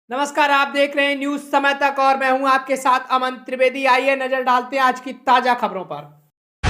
नमस्कार, आप देख रहे हैं न्यूज समय तक और मैं हूं आपके साथ अमन त्रिवेदी। आइए नजर डालते हैं आज की ताजा खबरों पर।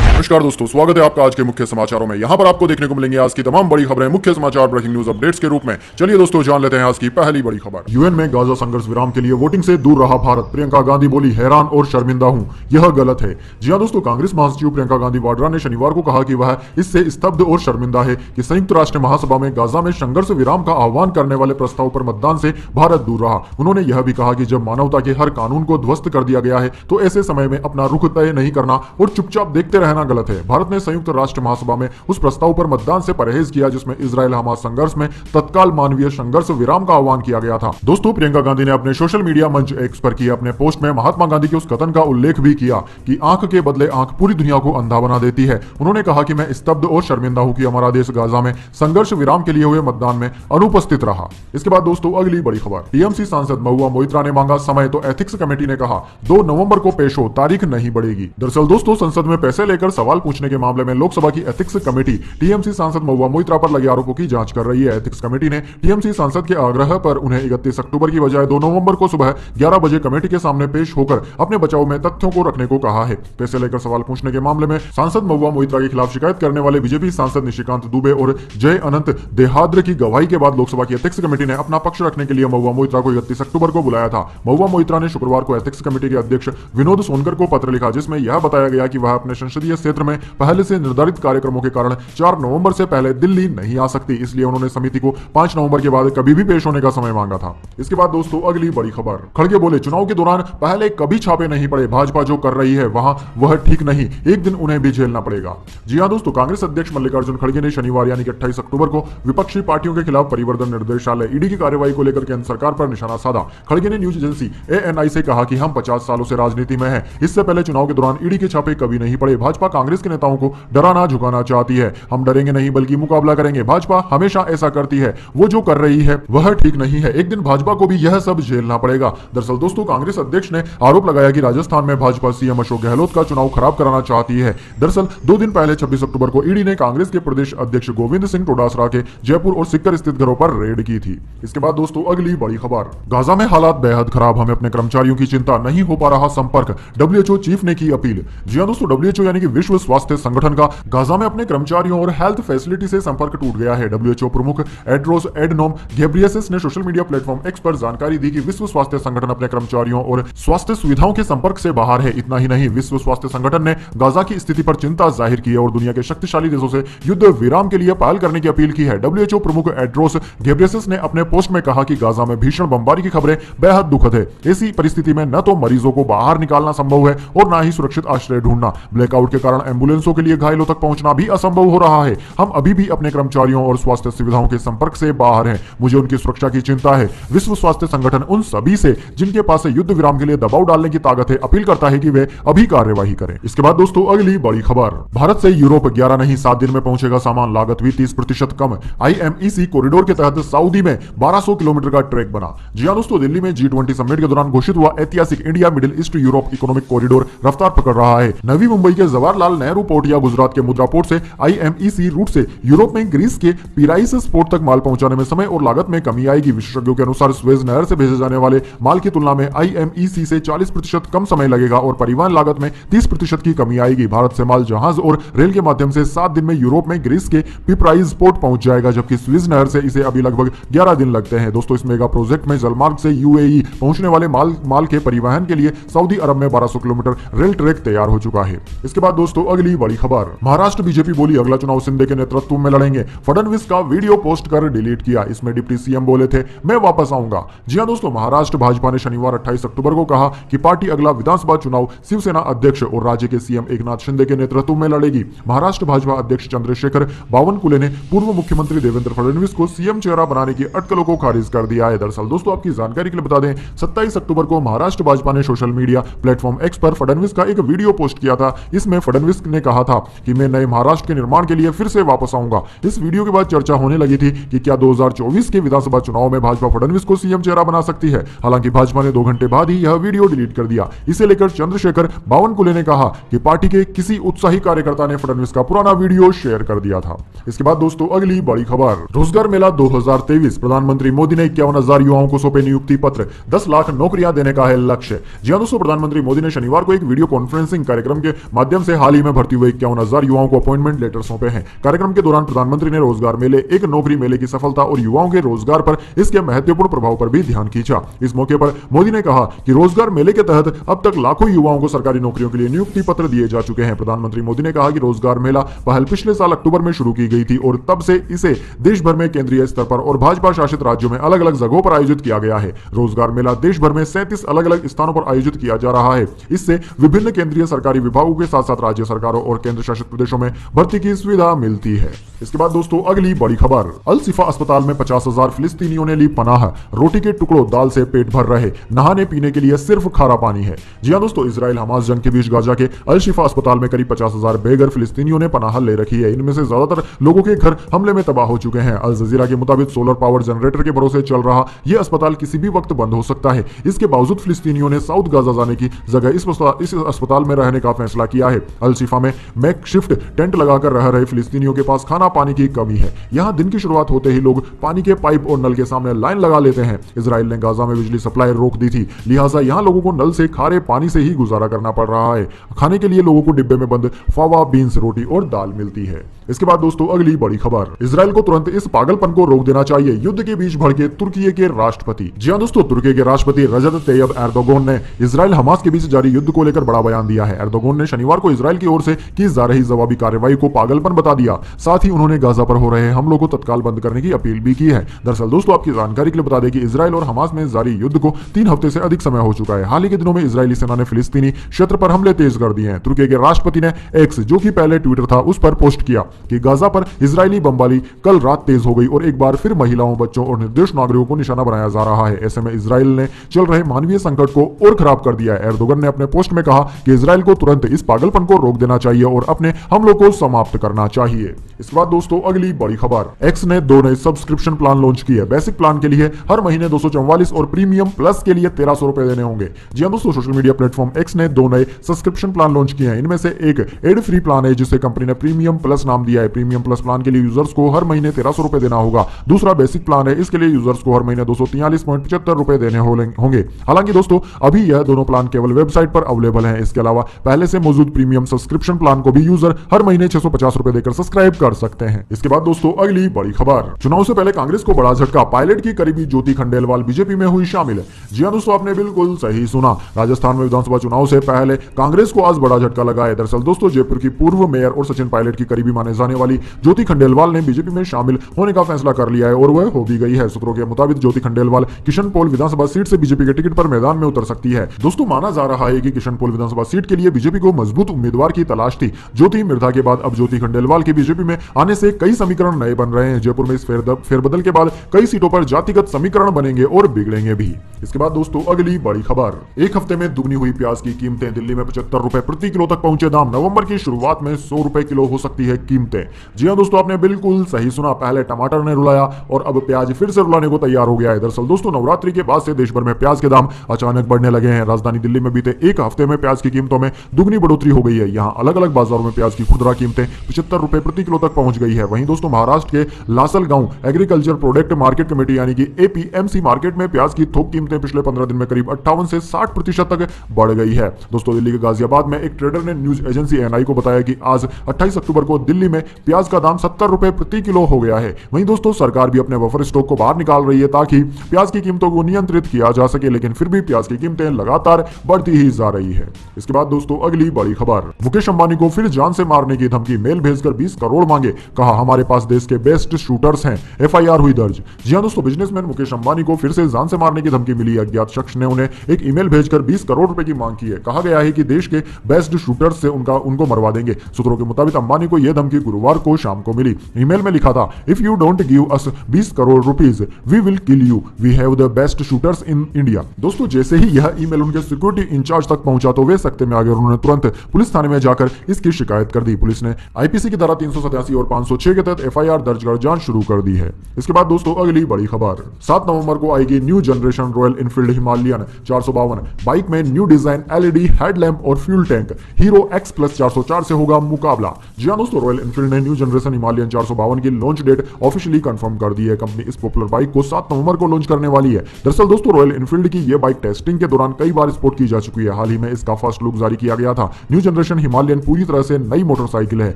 नमस्कार दोस्तों, स्वागत है आपका आज के मुख्य समाचारों में। यहां पर आपको देखने को मिलेंगे आज की तमाम बड़ी खबरें मुख्य समाचार ब्रेकिंग न्यूज अपडेट्स के रूप में। चलिए दोस्तों, जान लेते हैं आज की पहली बड़ी खबर। यूएन में गाजा संघर्ष विराम के लिए वोटिंग से दूर रहा भारत। प्रियंका गांधी बोली, हैरान और शर्मिंदा हूं, यह गलत है। जी हां दोस्तों, कांग्रेस महासचिव प्रियंका गांधी वाड्रा ने शनिवार को कहा कि वह इससे स्तब्ध और शर्मिंदा है कि संयुक्त राष्ट्र महासभा में गाजा में संघर्ष विराम का आह्वान करने वाले प्रस्ताव पर मतदान से भारत दूर रहा। उन्होंने यह भी कहा कि जब मानवता के हर कानून को ध्वस्त कर दिया गया है तो ऐसे समय में अपना रुख तय नहीं करना और चुपचाप देखते रहना गलत है। भारत ने संयुक्त राष्ट्र महासभा में उस प्रस्ताव पर मतदान से परहेज किया जिसमें इजराइल हमास संघर्ष में तत्काल मानवीय संघर्ष विराम का आह्वान किया गया था। दोस्तों, प्रियंका गांधी ने अपने सोशल मीडिया मंच एक्स पर किए अपने पोस्ट में महात्मा गांधी के उस कथन का उल्लेख भी किया कि आंख के बदले आंख पूरी दुनिया को अंधा बना देती है। उन्होंने कहा कि मैं स्तब्ध और शर्मिंदा हूं कि हमारा देश गाजा में संघर्ष विराम के लिए हुए मतदान में अनुपस्थित रहा। इसके बाद दोस्तों, अगली बड़ी खबर। टीएमसी सांसद महुआ मोइत्रा ने मांगा समय तो एथिक्स कमेटी ने कहा 2 नवंबर को पेश हो, तारीख नहीं बढ़ेगी। दरअसल दोस्तों, संसद में पैसे लेकर सवाल पूछने के मामले में लोकसभा की एथिक्स कमेटी टीएमसी सांसद महुआ मोइत्रा पर लगे आरोपों की जांच कर रही है। एथिक्स कमेटी ने टीएमसी सांसद के आग्रह पर उन्हें 31 अक्टूबर की बजाय 2 नवंबर को सुबह 11 बजे कमेटी के सामने पेश होकर अपने बचाव में तथ्यों को रखने को कहा है। पैसे लेकर सवाल पूछने के मामले में सांसद महुआ मोइत्रा के खिलाफ शिकायत करने वाले बीजेपी सांसद निशिकांत दुबे और जय अनंत देहाद्र की गवाही के बाद लोकसभा की एथिक्स कमेटी ने अपना पक्ष रखने के लिए महुआ मोइत्रा को 31 अक्टूबर को बुलाया था। महुआ मोइत्रा ने शुक्रवार को एथिक्स कमेटी के अध्यक्ष विनोद सोनकर को पत्र लिखा जिसमें यह बताया गया कि वह अपने संसदीय क्षेत्र में पहले से निर्धारित कार्यक्रमों के कारण 4 नवंबर से पहले दिल्ली नहीं आ सकती, इसलिए उन्होंने समिति को 5 नवंबर के बाद कभी भी पेश होने का समय मांगा था। इसके बाद दोस्तों, अगली बड़ी खबर। खड़गे बोले, चुनाव के दौरान पहले कभी छापे नहीं पड़े, भाजपा जो कर रही है वहां वह ठीक नहीं, एक दिन उन्हें भी झेलना पड़ेगा। जी हां दोस्तों, कांग्रेस अध्यक्ष मल्लिकार्जुन खड़गे ने शनिवार यानी कि 28 अक्टूबर को विपक्षी पार्टियों के खिलाफ परिवर्तन निर्देशालय ईडी की कार्रवाई को लेकर केंद्र सरकार पर निशाना साधा। खड़गे ने न्यूज एजेंसी एएनआई से कहा कि हम 50 सालों से राजनीति में हैं, इससे पहले चुनाव के दौरान ईडी के छापे कभी नहीं पड़े। भाजपा कांग्रेस के नेताओं को डराना झुकाना चाहती है, हम डरेंगे नहीं बल्कि मुकाबला करेंगे। भाजपा हमेशा ऐसा करती है, वो जो कर रही है वह ठीक नहीं है, एक दिन भाजपा को भी यह सब झेलना पड़ेगा। दरअसल दोस्तों, कांग्रेस अध्यक्ष ने आरोप लगाया कि राजस्थान में भाजपा सीएम अशोक गहलोत का चुनाव खराब कराना चाहती है। दरअसल 2 दिन पहले 26 अक्टूबर को ईडी ने कांग्रेस के प्रदेश अध्यक्ष गोविंद सिंह डोटासरा के जयपुर और सिक्कर स्थित घरों पर रेड की थी। इसके बाद दोस्तों, अगली बड़ी खबर। गाजा में हालात बेहद खराब, हमें अपने कर्मचारियों की चिंता, नहीं हो पा रहा संपर्क, डब्ल्यूएचओ चीफ ने की अपील। जी हां दोस्तों, डब्ल्यूएचओ यानी कि विश्व स्वास्थ्य संगठन का गाजा में अपने कर्मचारियों और हेल्थ फैसिलिटी से संपर्क टूट गया है। डब्ल्यूएचओ प्रमुख टेड्रोस एडनोम घेब्रेयेसस ने सोशल मीडिया प्लेटफॉर्म एक्स पर जानकारी दी कि विश्व स्वास्थ्य संगठन अपने कर्मचारियों और स्वास्थ्य सुविधाओं के संपर्क से बाहर है। इतना ही नहीं, विश्व स्वास्थ्य संगठन ने गाजा की स्थिति पर चिंता जाहिर की है और दुनिया के शक्तिशाली देशों से युद्ध विराम के लिए पहल करने की अपील की है। डब्ल्यूएचओ प्रमुख टेड्रोस घेब्रेयेसस ने अपने पोस्ट में कहा कि गाजा में भीषण बमबारी की खबरें बेहद दुखद है। ऐसी परिस्थिति में न तो मरीजों को बाहर निकालना संभव है और न ही सुरक्षित आश्रय ढूंढना। ब्लैकआउट के कारण एम्बुलेंसों के लिए घायलों तक पहुंचना भी असंभव हो रहा है। हम अभी भी अपने कर्मचारियों और स्वास्थ्य सुविधाओं के संपर्क से बाहर हैं, मुझे उनकी सुरक्षा की चिंता है। विश्व स्वास्थ्य संगठन उन सभी से जिनके पास युद्ध विराम के लिए दबाव डालने की ताकत है अपील करता है कि वे अभी कार्यवाही करें। इसके बाद दोस्तों, अगली बड़ी खबर। भारत से यूरोप 11 नहीं 7 दिन में पहुंचेगा सामान, लागत भी 30% कम। आईएमईसी कॉरिडोर के तहत सऊदी में 1200 किलोमीटर का ट्रैक बना। जी हां दोस्तों, दिल्ली में G20 समिट के दौरान घोषित हुआ ऐतिहासिक India middle east Europe economic corridor रफ्तार पकड़ रहा है। नवी मुंबई के जवाहरलाल नेहरू पोर्ट या गुजरात के मुद्रा पोर्ट से आईएमईसी रूट से यूरोप में ग्रीस के पिराइसस पोर्ट तक माल पहुंचाने में समय और लागत में कमी आएगी। विशेषज्ञों के अनुसार स्वेज नहर से भेजे जाने वाले माल की तुलना में आईएमईसी से 40% कम समय लगेगा और परिवहन लागत में 30% की कमी आएगी। भारत से माल जहाज और रेल के माध्यम से 7 दिन में यूरोप में ग्रीस के पिपराइस पोर्ट पहुंच जाएगा, जबकि स्वेज नहर से इसे अभी लगभग 11 दिन लगते हैं। दोस्तों, इस मेगा प्रोजेक्ट में जलमार्ग से यूएई पहुंचने वाले माल के परिवहन के लिए सऊदी अरब में 1200 किलोमीटर रेल ट्रैक तैयार हो चुका है। इसके बाद दोस्तों, अगली बड़ी खबर। महाराष्ट्र बीजेपी बोली, अगला चुनाव शिंदे के नेतृत्व में लड़ेंगे। फडणवीस का वीडियो पोस्ट कर डिलीट किया। इसमें डिप्टी सीएम बोले थे, मैं वापस आऊंगा। जी हां दोस्तों, महाराष्ट्र भाजपा ने शनिवार 28 अक्टूबर को कहा कि पार्टी अगला विधानसभा चुनाव शिवसेना अध्यक्ष और राज्य के सीएम एकनाथ शिंदे के नेतृत्व में लड़ेगी। महाराष्ट्र भाजपा अध्यक्ष चंद्रशेखर बावनकुले ने पूर्व मुख्यमंत्री देवेंद्र फडणवीस को सीएम चेहरा बनाने की अटकलों को खारिज कर दिया है। दरअसल दोस्तों, आपकी जानकारी के लिए बता दें, 27 अक्टूबर को महाराष्ट्र भाजपा ने सोशल मीडिया प्लेटफॉर्म एक्स पर फडणवीस का एक वीडियो पोस्ट किया था। इसमें फडणवीस ने कहा था कि मैं नए महाराष्ट्र के निर्माण के लिए फिर से वापस आऊंगा। इस वीडियो के बाद चर्चा होने लगी थी कि क्या 2024 के विधानसभा चुनाव में भाजपा फडणवीस को सीएम चेहरा बना सकती है। हालांकि भाजपा ने 2 घंटे बाद ही यह वीडियो डिलीट कर दिया। इसे लेकर चंद्रशेखर बावनकुले ने कहा कि पार्टी के किसी उत्साही कार्यकर्ता ने फडणवीस का पुराना वीडियो शेयर कर दिया था। इसके बाद दोस्तों अगली बड़ी खबर, रोजगार मेला 2023, प्रधानमंत्री मोदी ने 51,000 युवाओं को सौंपे नियुक्ति पत्र, 10 लाख नौकरियां देने का है लक्ष्य। जी हां दोस्तों, प्रधानमंत्री मोदी ने शनिवार को एक वीडियो कॉन्फ्रेंसिंग कार्यक्रम के माध्यम से हाल ही में भर्ती हुए 51,000 युवाओं को अपॉइंटमेंट लेटर सौंपे हैं। कार्यक्रम के दौरान प्रधानमंत्री ने रोजगार मेले, एक नौकरी मेले की सफलता और युवाओं के रोजगार पर इसके महत्वपूर्ण प्रभाव पर भी ध्यान खींचा। इस मौके पर मोदी ने कहा कि रोजगार मेले के तहत अब तक लाखों युवाओं को सरकारी नौकरियों के लिए नियुक्ति पत्र दिए जा चुके हैं। प्रधानमंत्री मोदी ने कहा कि रोजगार मेला पहल पिछले साल अक्टूबर में शुरू की गई थी और तब से इसे देश भर में केंद्रीय स्तर पर और भाजपा शासित राज्यों में अलग अलग जगहों पर आयोजित किया गया है। रोजगार मेला देश भर में 37 अलग अलग स्थानों पर आयोजित किया जा रहा है। इससे विभिन्न केंद्रीय सरकारी विभागों के साथ साथ राज्य सरकारों और केंद्र शासित प्रदेशों में भर्ती की सुविधा मिलती है। इसके बाद दोस्तों अगली बड़ी खबर, अल शिफा अस्पताल में 50,000 फिलिस्तीनियों ने ली पनाह, रोटी के टुकड़ों दाल से पेट भर रहे, नहाने पीने के लिए सिर्फ खारा पानी है। जी हां दोस्तों, इजराइल हमास जंग के बीच गाजा के अल शिफा अस्पताल में करीब 50,000 बेघर फिलिस्तीनियों ने पनाह ले रखी है। इनमें से ज्यादातर लोगों के घर हमले में तबाह हो चुके हैं। अल जजीरा के मुताबिक सोलर पावर जनरेटर के भरोसे चल रहा यह अस्पताल किसी भी वक्त बंद हो सकता है। इसके बावजूद फिलिस्तीनियों ने साउथ गाजा जाने की जगह इस अस्पताल में रहने का फैसला किया है। अल शिफा में मैकशिफ्ट टेंट लगाकर रह रहे फिलिस्तीनियों के पास खाना पानी की कमी है। यहां दिन की शुरुआत होते ही लोग पानी के पाइप और नल के सामने लाइन लगा लेते हैं। इजराइल ने गाजा में बिजली सप्लाई रोक दी थी, लिहाजा यहां लोगों को नल से खारे पानी से ही गुजारा करना पड़ रहा है। खाने के लिए लोगों को डिब्बे में बंद फावा, बीन्स, रोटी और दाल मिलती है। इसके बाद दोस्तों अगली बड़ी खबर, इजराइल को तुरंत इस पागलपन को रोक देना चाहिए, युद्ध के बीच भड़के तुर्की के राष्ट्रपति। जी हां दोस्तों, तुर्की के राष्ट्रपति रजब तैयब एर्दोगन ने इजराइल हमास के बीच जारी युद्ध को लेकर बड़ा बयान दिया है। एर्दोगन ने शनिवार को इजराइल की ओर से की जा रही जवाबी कार्रवाई को पागलपन बता दिया। साथ ही उन्होंने गाजा पर हो रहे हमलों को तत्काल बंद करने की अपील भी की है। दरअसल दोस्तों, आपकी जानकारी के लिए बता दें कि इजराइल और हमास में जारी युद्ध को 3 हफ्ते से अधिक समय हो चुका है। हाल ही के दिनों में इजरायली सेना ने फिलिस्तीनी क्षेत्र पर हमले तेज कर दिए हैं। तुर्की के राष्ट्रपति ने एक्स, जो कि पहले ट्विटर था, उस पर पोस्ट किया कि गाजा पर इजरायली बमबारी कल रात तेज हो गई और एक बार फिर महिलाओं, बच्चों और निर्दोष नागरिकों को निशाना बनाया जा रहा है। ऐसे में इजराइल ने चल रहे मानवीय संकट को और खराब कर दिया है। एर्दोगन ने अपने पोस्ट में कहा कि इजराइल को तुरंत इस पागलपन को रोक देना चाहिए और अपने हमलों को समाप्त करना चाहिए। इसके बाद दोस्तों अगली बड़ी खबर, एक्स ने 2 नए सब्सक्रिप्शन प्लान लॉन्च किए। बेसिक प्लान के लिए हर महीने 244 और प्रीमियम प्लस के लिए 1300 रुपए देने होंगे। जी हां दोस्तों, सोशल मीडिया प्लेटफॉर्म एक्स ने 2 नए सब्सक्रिप्शन प्लान लॉन्च किए हैं। इनमें से एक एड फ्री प्लान है जिसे कंपनी ने प्रीमियम प्लस नाम दिया है। प्रीमियम प्लस प्लान के लिए यूजर्स को हर महीने 1300 रुपए देना होगा। दूसरा बेसिक प्लान है, इसके लिए यूजर्स को हर महीने 243.75 रुपए देने होंगे। हालांकि दोस्तों अभी यह दोनों प्लान केवल वेबसाइट पर अवेलेबल हैं। इसके अलावा पहले से मौजूद प्रीमियम सब्सक्रिप्शन प्लान को भी यूजर हर महीने 650 रुपए देकर सब्सक्राइब कर सकते हैं। इसके बाद दोस्तों अगली बड़ी खबर, चुनाव से पहले कांग्रेस को बड़ा झटका, पायलट की करीबी ज्योति खंडेलवाल बीजेपी में हुई शामिल। जी हां दोस्तों, आपने बिल्कुल सही सुना। राजस्थान में विधानसभा चुनाव से पहले कांग्रेस को आज बड़ा झटका लगा है। दरअसल दोस्तों, जयपुर की पूर्व मेयर और सचिन पायलट की करीबी माने जाने वाली ज्योति खंडेलवाल ने बीजेपी में शामिल होने का फैसला कर लिया है और वह हो भी गई है। सूत्रों के मुताबिक ज्योति खंडेलवाल किशनपोल विधानसभा सीट से बीजेपी के टिकट पर मैदान में उतर सकती है। दोस्तों, माना जा रहा है कि किशनपोल विधानसभा सीट के लिए बीजेपी को मजबूत उम्मीदवार की तलाश थी। ज्योति मिर्धा के बाद अब ज्योति खंडेलवाल के बीजेपी में आने से कई समीकरण नए बन रहे हैं। जयपुर में इस फेरबदल के बाद कई सीटों पर जातिगत समीकरण बनेंगे और बिगड़ेंगे भी। इसके बाद दोस्तों अगली बड़ी खबर, एक हफ्ते में दुगनी हुई प्याज की कीमतें। दिल्ली में 75 रुपए प्रति किलो तक पहुंचे दाम। नवंबर की शुरुआत में 100 रुपए किलो हो सकती है कीमतें। जी हां दोस्तों, आपने बिल्कुल सही सुना। पहले टमाटर ने रुलाया और अब प्याज फिर से रुलाने को तैयार हो गया है। दरअसल दोस्तों, नवरात्रि के बाद से देश भर में प्याज के दाम अचानक बढ़ने लगे हैं। राजधानी दिल्ली में बीते एक हफ्ते में प्याज की कीमतों में दुगनी बढ़ोतरी हो गई है। यहां अलग अलग बाजारों में प्याज की खुदरा कीमतें 75 रुपए प्रति किलो तक पहुंच गई है। वहीं दोस्तों, महाराष्ट्र के Lasalgaon agriculture product market committee यानी कि एपीएमसी मार्केट में प्याज की थोक कीमतें पिछले 15 दिन में करीब 58 से 60% तक बढ़ गई है। दोस्तों, दिल्ली के गाजियाबाद में एक ट्रेडर ने न्यूज एजेंसी एएनआई को बताया कि आज 28 अक्टूबर को दिल्ली में प्याज का दाम 70 रुपए प्रति किलो हो गया है। वहीं दोस्तों, सरकार भी अपने बफर स्टॉक को बाहर निकाल रही है ताकि प्याज की कीमतों को नियंत्रित किया जा सके, लेकिन फिर भी प्याज की कीमतें लगातार बढ़ती ही जा रही है। इसके बाद दोस्तों अगली बड़ी खबर, मुकेश अंबानी को फिर जान से मारने की धमकी, मेल भेजकर 20 करोड़ मांगे, कहा हमारे पास देश के बेस्ट शूटर्स हैं, एफआईआर हुई दर्ज। जी हां दोस्तों, बिजनेसमैन मुकेश अंबानी को फिर से जान से मारने की धमकी मिली। अज्ञात शख्स ने उन्हें एक ईमेल भेजकर 20 करोड़ रुपए की मांग की है। कहा गया है कि देश के बेस्ट शूटर्स से उनको मरवा देंगे। सूत्रों के मुताबिक अंबानी को यह धमकी गुरुवार को शाम को मिली। ईमेल में लिखा था, if you don't give us 20 crore rupees we will kill you, we have the best shooters in India. दोस्तों जैसे ही यह ईमेल उनके सिक्योरिटी इंचार्ज तक पहुंचा तो वे सख्ते में आ गए और उन्होंने तुरंत पुलिस थाने में जाकर इसकी शिकायत कर दी। पुलिस ने आईपीसी की धारा 387 और 506 के तहत एफआईआर दर्ज कर जांच शुरू कर दी है। इसके बाद दोस्तों अगली बड़ी खबर, 7 नवंबर को आएगी new generation royal Enfield Himalayan 452 bike में न्यू डिजाइन, एलईडी हेडलैम्प और fuel tank. Hero x plus 404 से होगा मुकाबला। जी हां दोस्तों, रॉयल एनफील्ड ने न्यू जनरेशन हिमालयन 452 की लॉन्च डेट ऑफिशियली कंफर्म कर दी है। कंपनी इस पॉपुलर बाइक को 7 नवंबर को लॉन्च करने वाली है। दरअसल दोस्तों रॉयल एनफील्ड की यह बाइक टेस्टिंग के दौरान कई बार स्पोर्ट की जा चुकी है। हाल ही में इसका फर्स्ट लुक जारी किया गया था। न्यू जनरेशन हिमालयन पूरी तरह से नई मोटरसाइकिल है,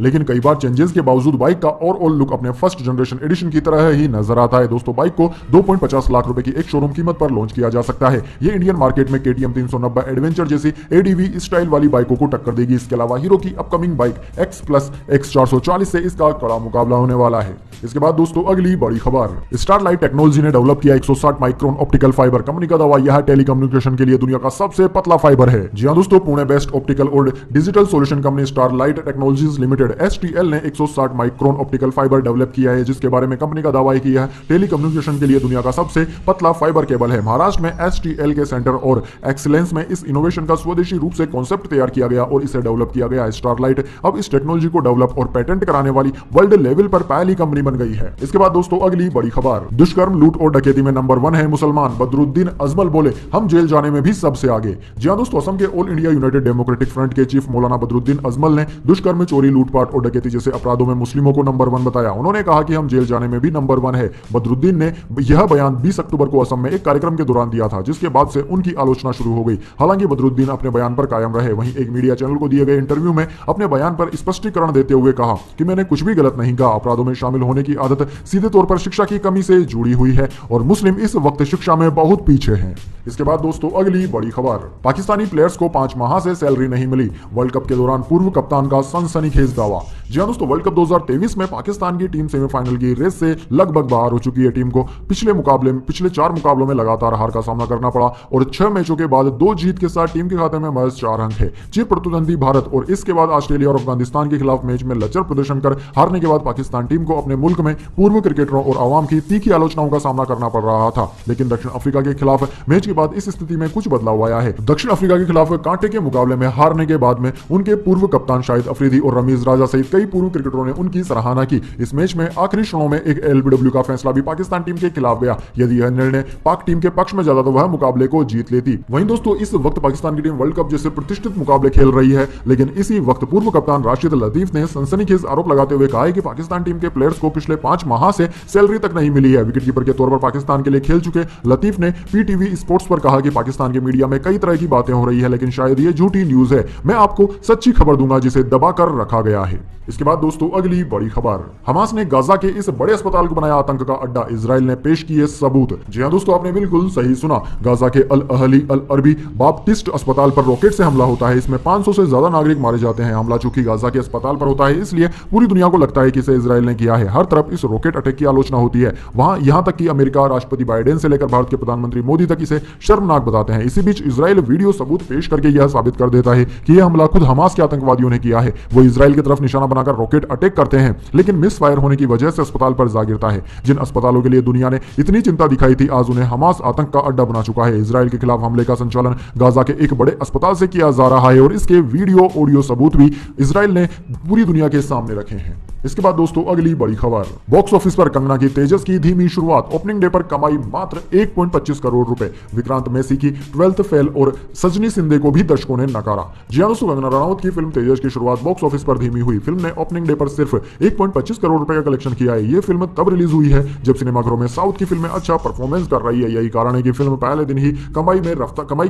लेकिन कई बार चेंजेस के बावजूद बाइक का ओवरऑल लुक अपने फर्स्ट जनरेशन एडिशन की तरह ही नजर आता है। दोस्तों बाइक को 2.50 लाख रुपए की एक शोरूम कीमत पर लॉन्च किया जा सकता है। ये इंडियन मार्केट में KTM 390 एडवेंचर जैसी एडीवी स्टाइल वाली बाइकों को टक्कर देगी। इसके अलावा हीरो की upcoming bike x plus X 440 से इसका कड़ा मुकाबला होने वाला है। इसके बाद दोस्तों अगली बड़ी खबर, स्टारलाइट टेक्नोलॉजी ने डेवलप किया 160 माइक्रोन ऑप्टिकल फाइबर। कंपनी का दावा यह टेलीकम्युनिकेशन के लिए दुनिया का सबसे पतला फाइबर है। जी हां दोस्तों, पुणे बेस्ट ऑप्टिकल और digital solution company starlight technologies limited STL ने 160 माइक्रोन ऑप्टिकल फाइबर डेवलप किया है, जिसके बारे में कंपनी का दावा है कि यह टेलीकम्युनिकेशन के लिए दुनिया का सबसे पतला फाइबर केबल है। महाराष्ट्र में STL के सेंटर और एक्सीलेंस में इस इनोवेशन का स्वदेशी रूप से कॉन्सेप्ट तैयार किया गया और इसे डेवलप किया गया। स्टारलाइट अब इस टेक्नोलॉजी को डेवलप और पेटेंट कराने वाली वर्ल्ड लेवल पर पहली कंपनी बन गई है। इसके बाद दोस्तों अगली बड़ी खबर, दुष्कर्म, लूट और डकैती में नंबर 1 है मुसलमान। बदरुद्दीन अजमल बोले, हम जेल जाने में भी सबसे आगे। जी हां दोस्तों, असम के all India United democratic front के चीफ मौलाना बदरुद्दीन अजमल ने दुष्कर्म, चोरी, लूटपाट और डकैती जैसे अपराधों में मुस्लिमों को नंबर 1 बताया। उन्होंने कहा कि हम जेल जाने में भी नंबर 1 है। बदरुद्दीन ने यह बयान 20 अक्टूबर को असम में एक कार्यक्रम के दौरान दिया था, जिसके बाद से उनकी आलोचना शुरू हो गई। हालांकि बदरुद्दीन अपने बयान पर कायम रहे। वहीं एक मीडिया चैनल को दिए गए इंटरव्यू में अपने बयान पर स्पष्टीकरण देते हुए कहा कि मैंने कुछ भी गलत नहीं कहा। अपराधों में शामिल होने की आदत सीधे तौर पर शिक्षा की कमी से जुड़ी हुई है और मुस्लिम इस वक्त शिक्षा में बहुत पीछे हैं। इसके बाद दोस्तों अगली बड़ी खबर, पाकिस्तानी प्लेयर्स को 5 माह से सैलरी नहीं मिली। वर्ल्ड कप के दौरान पूर्व कप्तान का सनसनीखेज दावा। जी हां दोस्तों, वर्ल्ड कप 2023 में पाकिस्तान की टीम सेमीफाइनल की रेस से लगभग बाहर हो चुकी है। टीम को पिछले 4 मुकाबलों में लगातार हार का सामना करना पड़ा और 6 मैचों के बाद 2 जीत के साथ टीम के खाते में महज 4 अंक है। चीफ प्रतिद्वंदी भारत और इसके बाद ऑस्ट्रेलिया और अफगानिस्तान के खिलाफ मैच में लचर प्रदर्शन कर हारने के बाद पाकिस्तान टीम को अपने मुल्क में पूर्व क्रिकेटरों और आवाम की तीखी आलोचनाओं का सामना करना पड़ रहा था। लेकिन दक्षिण अफ्रीका के खिलाफ मैच के बाद इस स्थिति में कुछ बदलाव आया है। दक्षिण अफ्रीका के खिलाफ कांटे के मुकाबले में हारने के बाद में उनके पूर्व कप्तान शाहिद अफरीदी और रमीज राजा सहित कई पूर्व क्रिकेटरों ने उनकी सराहना की। इस मैच में आखिरी क्षणों में एक LBW का फैसला भी पाकिस्तान टीम के खिलाफ गया। यदि यह निर्णय पाक टीम के पक्ष में जाता तो वह मुकाबले को जीत लेती। वहीं दोस्तों इस वक्त पाकिस्तान की टीम वर्ल्ड कप जैसे प्रतिष्ठित मुकाबले खेल रही है, लेकिन इसी वक्त पूर्व कप्तान राशिद लतीफ ने सनसनीखेज आरोप लगाते हुए कहा है कि पाकिस्तान टीम के प्लेयर्स को पिछले 5 माह से सैलरी तक नहीं मिली है। विकेटकीपर के तौर पर पाकिस्तान के लिए खेल चुके लतीफ ने PTV स्पोर्ट्स पर कहा कि पाकिस्तान के मीडिया में कई तरह की बातें हो रही है, लेकिन शायद ये झूठी न्यूज है। मैं आपको सच्ची खबर दूंगा जिसे दबा कर रखा गया है। इसके बाद दोस्तों अगली बड़ी खबर, हमास ने गाजा के इस बड़े अस्पताल को बनाया आतंक का अड्डा। इजराइल ने पेश किए सबूत। जी हां दोस्तों, आपने बिल्कुल सही सुना। गाजा के अल अहली अल अरबी बाप्टिस्ट अस्पताल पर रॉकेट से हमला होता है। इसमें 500 से ज्यादा नागरिक मारे जाते हैं। हमला चूंकि गाजा के अस्पताल पर होता है, इसलिए पूरी दुनिया को लगता है कि इसे इजराइल ने किया है। हर तरफ इस रॉकेट अटैक की आलोचना होती है। वहां यहां तक कि अमेरिका राष्ट्रपति बाइडेन से लेकर भारत के प्रधानमंत्री मोदी तक इसे शर्मनाक बताते हैं। इसी बीच इजराइल वीडियो सबूत पेश करके यह साबित कर देता है कि यह हमला खुद हमास के आतंकवादियों ने किया है। वो इजराइल की तरफ निशाना बनाकर रॉकेट अटैक करते हैं, लेकिन मिस फायर होने की वजह से अस्पताल पर जा गिरता है। जिन अस्पतालों के लिए दुनिया ने इतनी चिंता दिखाई थी, आज उन्हें हमास आतंक का अड्डा बना चुका है। इजराइल के खिलाफ हमले का संचालन गाजा के एक बड़े अस्पताल से किया जा रहा है और इसके वीडियो ऑडियो सबूत भी इजराइल ने पूरी दुनिया के सामने रखे हैं। इसके बाद दोस्तों अगली बड़ी खबर, बॉक्स ऑफिस पर कंगना की तेजस की धीमी शुरुआत। ओपनिंग डे पर कमाई मात्र 1.25 करोड़ रुपए। विक्रांत मैसी की 12th फेल और सजनी सिंधे को भी दर्शकों ने नकारा। जी हां दोस्तों, कंगना रनावत की फिल्म तेजस की शुरुआत बॉक्स ऑफिस पर धीमी हुई। फिल्म ने ओपनिंग डे पर सिर्फ 1.25 करोड़ रुपए का कलेक्शन किया है। ये फिल्म तब रिलीज हुई है जब सिनेमाघरों में साउथ की फिल्में अच्छा परफॉर्मेंस कर रही है। यही कारण है कि फिल्म पहले दिन ही कमाई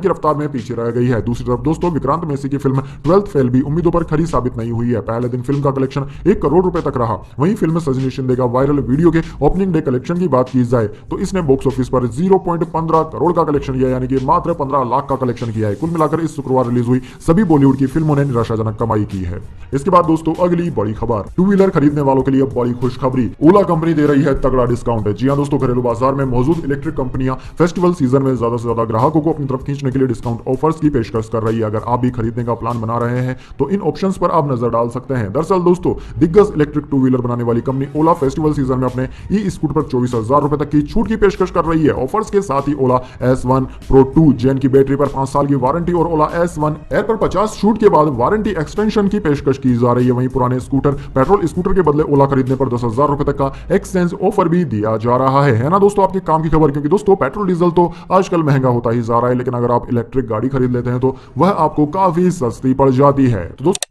की रफ्तार में पीछे रह गई है। दूसरी तरफ दोस्तों विक्रांत मैसी की फिल्म 12th फेल भी उम्मीदों पर खरी साबित नहीं हुई है। पहले दिन फिल्म का कलेक्शन 1 करोड़ रुपए रुपए तक रहा। वहीं फिल्म सजनी शिंदे का वायरल वीडियो के ओपनिंग डे कलेक्शन की बात की जाए तो इसने बॉक्स ऑफिस पर 0.15 करोड़ का कलेक्शन किया, यानी कि मात्र 15 लाख का कलेक्शन किया है। कुल मिलाकर इस शुक्रवार रिलीज हुई सभी बॉलीवुड की फिल्मों ने निराशाजनक कमाई की है। इसके बाद दोस्तों अगली बड़ी खबर, टू व्हीलर खरीदने वालों के लिए बड़ी खुशखबरी, ओला कंपनी दे रही है तगड़ा डिस्काउंट। जी हां दोस्तों, घरेलू बाजार में मौजूद इलेक्ट्रिक कंपनियां फेस्टिवल सीजन में ज्यादा से ज्यादा ग्राहकों को अपनी तरफ खींचने के लिए डिस्काउंट ऑफर्स की पेशकश कर रही है। अगर आप भी खरीदने का प्लान बना रहे हैं तो इन ऑप्शंस पर आप नजर डाल सकते हैं। दरअसल दोस्तों, दिग्गज इलेक्ट्रिक टू व्हीलर बनाने वाली कंपनी ओला फेस्टिवल सीजन में अपने ई स्कूटर पर 24,000 रुपए तक की छूट की पेशकश कर रही है। ऑफर्स के साथ ही ओला S1 Pro 2 जेन की बैटरी पर 5 साल की वारंटी और ओला S1 एयर पर 50 छूट के बाद वारंटी एक्सटेंशन की पेशकश की जा रही है। वहीं पुराने स्कूटर पेट्रोल स्कूटर के बदले ओला खरीदने पर 10,000 रुपए तक का एक्सचेंज ऑफर भी दिया जा रहा है ना दोस्तों। आपके काम की खबर, क्योंकि दोस्तों पेट्रोल डीजल तो आजकल महंगा होता ही जा रहा है, लेकिन अगर आप इलेक्ट्रिक गाड़ी खरीद लेते हैं तो वह आपको काफी सस्ती पड़ जाती है। तो दोस्तों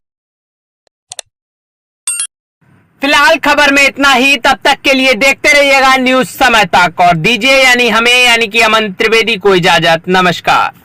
फिलहाल खबर में इतना ही। तब तक के लिए देखते रहिएगा न्यूज समय तक और दीजिए यानी हमें यानी कि अमन त्रिवेदी को इजाजत। नमस्कार।